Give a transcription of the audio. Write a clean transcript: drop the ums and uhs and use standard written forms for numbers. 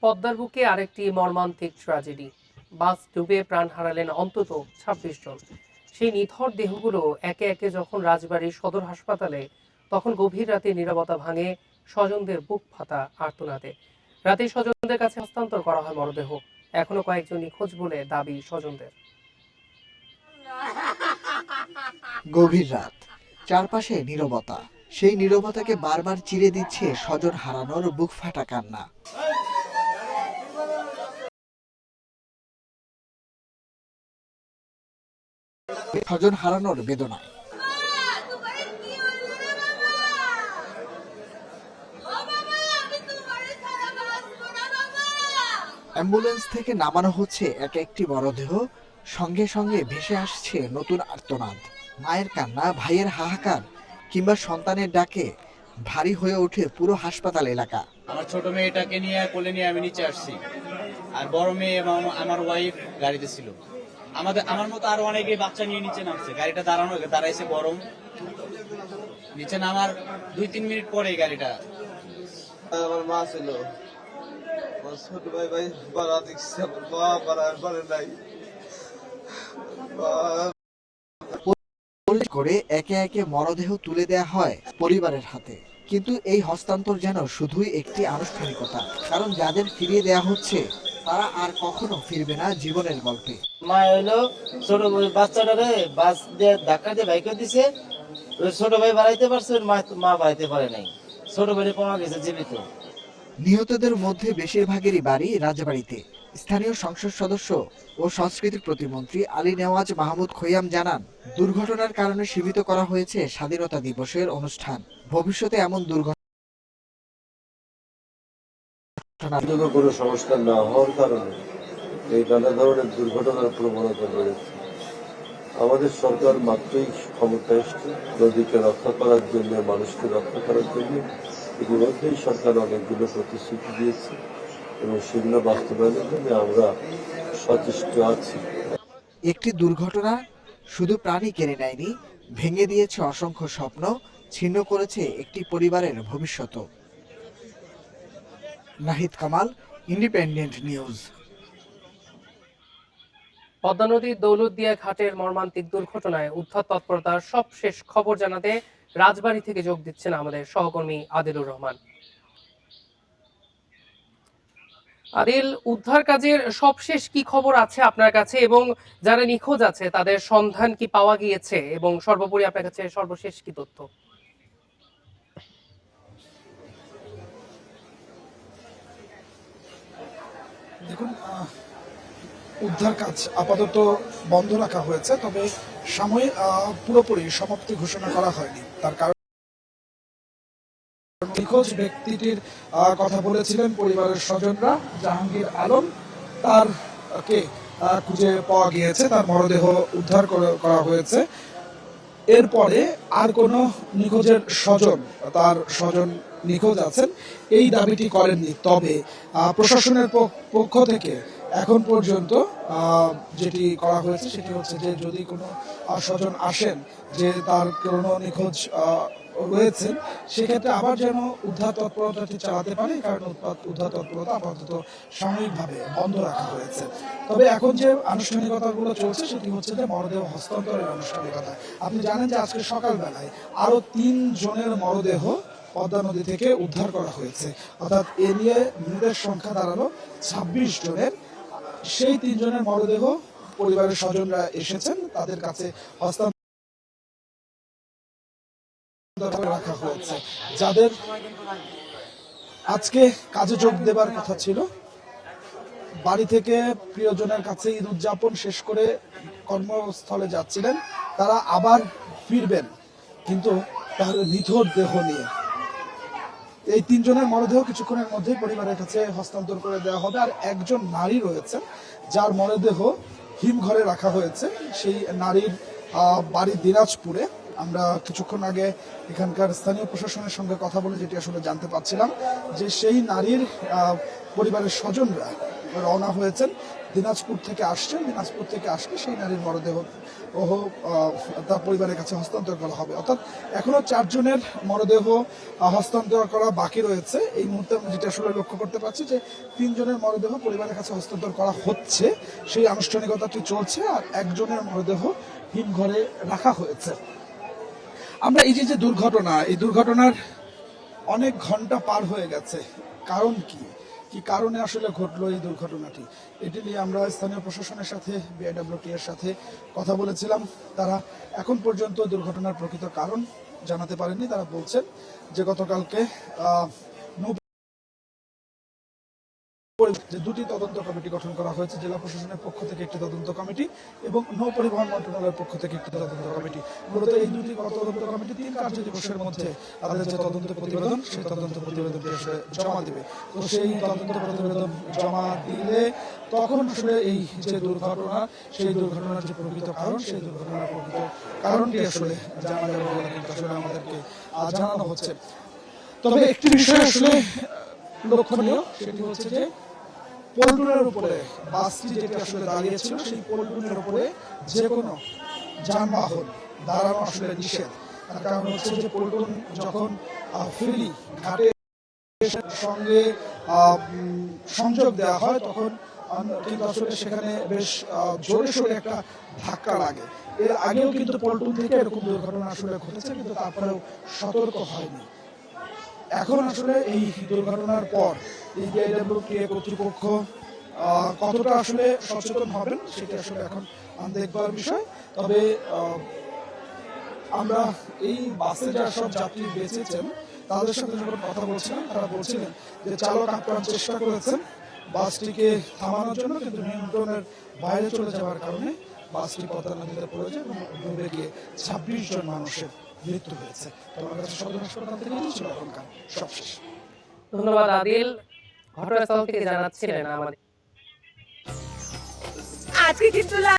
পদ্মার বুকে আরেকটি মর্মান্তিক ট্র্যাজেডি। বাস ডুবে প্রাণ হারালেন অন্তত ২৬ জন। সেই নিথর দেহগুলো একে একে যখন রাজবাড়ীর সদর হাসপাতালে, তখন গভীর রাতে নীরবতা ভাঙে স্বজনদের বুক ফাটা আর্তনাদে। রাতে স্বজনদের কাছে হস্তান্তর করা হয় মরদেহ। এখনো কয়েকজন নিখোঁজ বলে দাবি স্বজনদের। গভীর রাত, চারপাশে নীরবতা। সেই নীরবতাকে বারবার চিরে দিচ্ছে স্বজন হারানোর বুক ফাটা কান্না। স্বজন হারানোর বেদনায় অ্যাম্বুলেন্স থেকে নামানো হচ্ছে এক একটি মরদেহ, সঙ্গে সঙ্গে ভেসে আসছে নতুন আর্তনাদ। মায়ের কান্না, ভাইয়ের হাহাকার কিংবা সন্তানের ডাকে ভারী হয়ে ওঠে পুরো হাসপাতাল এলাকা। আমার ছোট মেয়েটাকে নিয়ে কোলে নিয়ে আমি নিচে আসছি, আর বড় মেয়ে এবং আমার ওয়াইফ গাড়িতে ছিল। আমার মতো আরো অনেকে বাচ্চা নিয়ে নিচে নামছে। গাড়িটা দাঁড়াইছে গরম। নিচে নামার ২-৩ মিনিট পরে গাড়িটা। আমার মা ছিল, ছোট ভাই বাড়া দেখছে, মা বাড়ার পারে নাই। করে একে একে মরদেহ তুলে দেয়া হয় পরিবারের হাতে, কিন্তু এই হস্তান্তর যেন শুধুই একটি আনুষ্ঠানিকতা, কারণ যাদের ফিরিয়ে দেয়া হচ্ছে তারা আর কখনো ফিরবে না জীবনের গল্পে। মা হইলো ছোট বাচ্চাটারে বাস দিয়ে ধাক্কা দিয়ে বাইকে দিছে, ছোট ভাই বাড়াইতে পারছে, মা বাড়াইতে পারে নাই। ছোট ভাই পাওয়া গেছে জীবিত। নিহতদের মধ্যে বেশিরভাগেরই বাড়ি রাজবাড়ীতে। স্থানীয় সংসদ সদস্য ও সংস্কৃতি প্রতিমন্ত্রী আলী নেওয়াজ মাহমুদ খৈয়াম জানান, দুর্ঘটনার কারণে সীমিত করা হয়েছে স্বাধীনতা দিবসের অনুষ্ঠান। ভবিষ্যতে এমন কোনো সংস্কার না হওয়ার কারণে এই নানা ধরনের দুর্ঘটনার প্রবণতা বেড়েছে। আমাদের সরকার মাত্রই ক্ষমতা এসছে নদীকে রক্ষা করার জন্য, মানুষকে রক্ষা করার জন্য। ইতিমধ্যেই সরকার অনেকগুলো প্রতিশ্রুতি দিয়েছে এবং সেগুলো বাস্তবায়নের জন্য আমরা সচেষ্ট আছি। একটি দুর্ঘটনা শুধু প্রাণী কেড়ে নেয়নি, ভেঙে দিয়েছে অসংখ্য স্বপ্ন, ছিন্ন করেছে একটি পরিবারের ভবিষ্যৎ। Nahid Kamal, independent news. পদ্মা নদীর দৌলতদিয়া ঘাটের মর্মান্তিক দুর্ঘটনায় উদ্ধার তৎপরতার সবশেষ খবর জানাতে রাজবাড়ী থেকে যোগ দিচ্ছেন আমাদের সহকর্মী আদিলুর রহমান। আদিল, উদ্ধার কাজের সবশেষ কি খবর আছে আপনার কাছে, এবং যারা নিখোঁজ আছে তাদের সন্ধান কি পাওয়া গিয়েছে, এবং সর্বোপরি আপনার কাছে সর্বশেষ কি তথ্য? দেখুন, উদ্ধার কাজ আপাতত বন্ধ রাখা হয়েছে, তবে সাময়িক পুরোপুরি সমাপ্তি ঘোষণা করা হয়নি। তার কারণ নিখোঁজ ব্যক্তিটির কথা বলেছিলেন পরিবারের স্বজনরা। জাহাঙ্গীর আলম, তারকে খুঁজে পাওয়া গিয়েছে, তার মরদেহ উদ্ধার করা হয়েছে। এরপরে আর কোনো নিখোঁজের তার স্বজন নিখোঁজ আছেন এই দাবিটি করেননি। তবে প্রশাসনের পক্ষ থেকে এখন পর্যন্ত যেটি করা হয়েছে সেটি হচ্ছে যে যদি কোনো স্বজন আসেন যে তার কোনো নিখোঁজ রয়েছেন, সেক্ষেত্রে আবার যেন উদ্ধার তৎপরতাটি চালাতে পারে, কারণ উদ্ধার তৎপরতা আপাতত সাময়িকভাবে বন্ধ রাখা হয়েছে। তবে এখন যে আনুষ্ঠানিকতাগুলো চলছে সেটি হচ্ছে যে মরদেহ হস্তান্তরের আনুষ্ঠানিকতা। আপনি জানেন যে আজকে সকালবেলায় আরো ৩ জনের মরদেহ পদ্মা নদী থেকে উদ্ধার করা হয়েছে, অর্থাৎ এ নিয়ে মৃতের সংখ্যা দাঁড়ালো ২৬ জনের। সেই ৩ জনের মরদেহ পরিবারের স্বজনরা এসেছেন, তাদের কাছে হস্তান্তর রাখা হয়েছে। যাদের আজকে কাজে যোগ দেবার কথা ছিল, বাড়ি থেকে প্রিয়জনের কাছে ঈদ উদযাপন শেষ করে কর্মস্থলে যাচ্ছিলেন, তারা আবার ফিরবেন কিন্তু তার নিথর দেহ নিয়ে। এই ৩ জনের মরদেহ কিছুক্ষণের মধ্যেই পরিবারের কাছে হস্তান্তর করে দেওয়া হবে। আর একজন নারী রয়েছেন যার মরদেহ হিমঘরে রাখা হয়েছে। সেই নারীর বাড়ি দিনাজপুরে। আমরা কিছুক্ষণ আগে এখানকার স্থানীয় প্রশাসনের সঙ্গে কথা বলে যেটি আসলে জানতে পারছিলাম যে সেই নারীর পরিবারের স্বজনরা রওনা হয়েছেন, দিনাজপুর থেকে আসছেন। দিনাজপুর থেকে আসলে সেই নারীর মরদেহ তার পরিবারের কাছে হস্তান্তর করা হবে। অর্থাৎ এখনো 4 জনের মরদেহ হস্তান্তর করা বাকি রয়েছে। এই মুহূর্তে আমরা যেটা আসলে লক্ষ্য করতে পারছি যে 3 জনের মরদেহ পরিবারের কাছে হস্তান্তর করা হচ্ছে, সেই আনুষ্ঠানিকতাটি চলছে, আর 1 জনের মরদেহ হিমঘরে রাখা হয়েছে। আমরা এই যে দুর্ঘটনা, এই দুর্ঘটনার অনেক ঘন্টা পার হয়ে গেছে, কারণ কি কি কারণে আসলে ঘটলো এই দুর্ঘটনাটি, এটি নিয়ে আমরা স্থানীয় প্রশাসনের সাথে বিআইডব্লিউটি এর সাথে কথা বলেছিলাম। তারা এখন পর্যন্ত দুর্ঘটনার প্রকৃত কারণ জানাতে পারেননি। তারা বলছেন যে গতকালকে যে 2টি তদন্ত কমিটি গঠন করা হয়েছে, জেলা প্রশাসনের পক্ষ থেকে একটি তদন্ত কমিটি এবং নৌ পরিবহন মন্ত্রণালয়ের পক্ষ থেকে একটি তদন্ত কমিটি। মূলত এই 2টি তদন্ত কমিটি 3 কার্য দিবসের মধ্যে তাদের যে তদন্ত প্রতিবেদন, সেই তদন্ত প্রতিবেদনটি আসলে জমা দিবে। তো সেই তদন্ত প্রতিবেদন জমা দিলে তখন আসলে এই যে দুর্ঘটনা, সেই দুর্ঘটনার যে প্রকৃত কারণ, সেই দুর্ঘটনার প্রকৃত কারণটি আসলে জানা যাবে বলে কিন্তু আসলে আমাদেরকে জানানো হচ্ছে। তবে একটি বিষয় আসলে লক্ষণীয়, সেটি হচ্ছে যে পল্টনের উপরে বাসটি যেটি আসলে দাঁড়িয়েছিল, সেই পল্টনের উপরে যে কোনো যানবাহন দাঁড়ানো আসলে নিষেধ। তার কারণ হচ্ছে যে পল্টন যখন ফেরি ঘাটের সঙ্গে সংযোগ দেওয়া হয়, তখন কিন্তু আসলে সেখানে বেশ জোরে সোরে একটা ধাক্কা লাগে। এর আগেও কিন্তু পল্টন থেকে এরকম দুর্ঘটনা আসলে ঘটেছে, কিন্তু তারপরেও সতর্ক হয়নি। এখন আসলে এই দুর্ঘটনার পর এই বিআইডব্লিউটিএ কর্তৃপক্ষ কতটা আসলে সচেতন হবেন, সেটা আসলে এখন দেখবার বিষয়। তবে আমরা এই বাসে যারা সব যাত্রী বেঁচেছেন তাদের সাথে যখন কথা বলছিলাম, তারা বলছিলেন যে চালক আপ্রাণ চেষ্টা করেছেন বাসটিকে থামানোর জন্য, কিন্তু নিয়ন্ত্রণের বাইরে চলে যাওয়ার কারণে বাসটি পদ্মা নদীতে পড়ে যায় এবং ডুবে গিয়ে 26 জন মানুষের মৃত্যু হয়েছে। তোমার কাছে সদর হাসপাতাল থেকে ছিল এখনকার সবশেষ। ধন্যবাদ আদিল, ঘটনাস্থল থেকে জানাচ্ছিলেন আমাদের। আজকে কিন্তু